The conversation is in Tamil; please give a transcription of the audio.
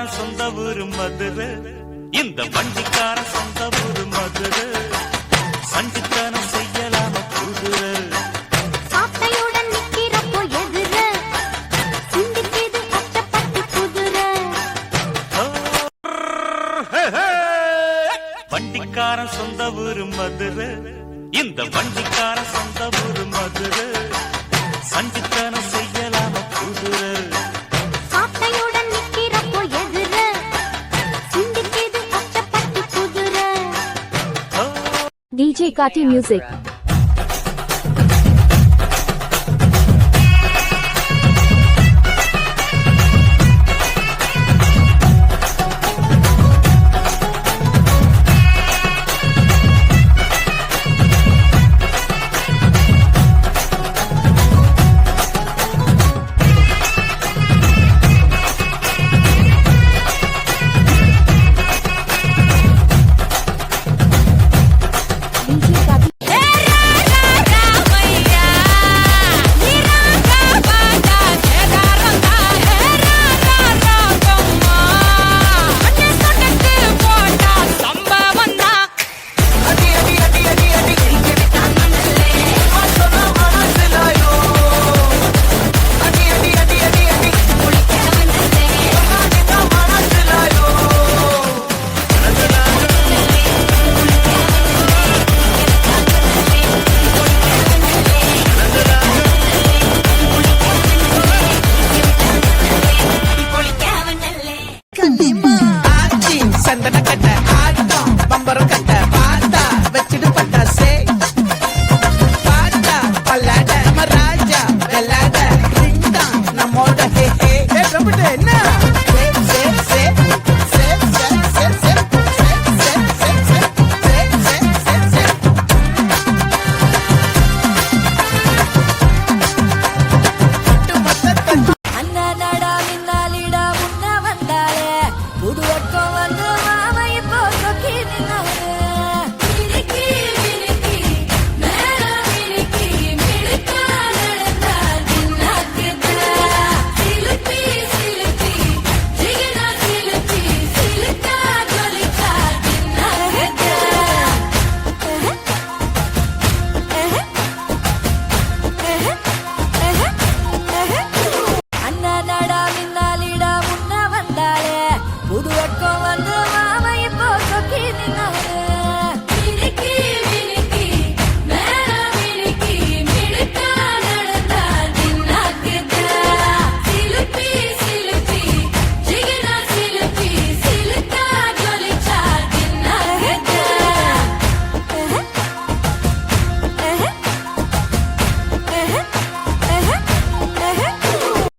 வண்டிக்காரன் சொந்த ஊரு மதுரை, இந்த வண்டிக்காரன் சொந்த ஊரு மதுரை. சண்டித்தனம் செய்யலாம குதிரை, சாட்டையுடன் நிக்கிறப்போ எதிர சிந்திக்கிது அட்டப்பட்டு குதிரை. வண்டிக்காரன் சொந்த ஊரு மதுரை, இந்த வண்டிக்காரன் சொந்த ஊரு மதுரை. சண்டித்தனம் செய்யலாம குதிரை, சாட்டையுடன் நிக்கிறப்போ எதிர சிந்திக்கிது அட்டப்பட்டு குதிரை. DJ Kati Music.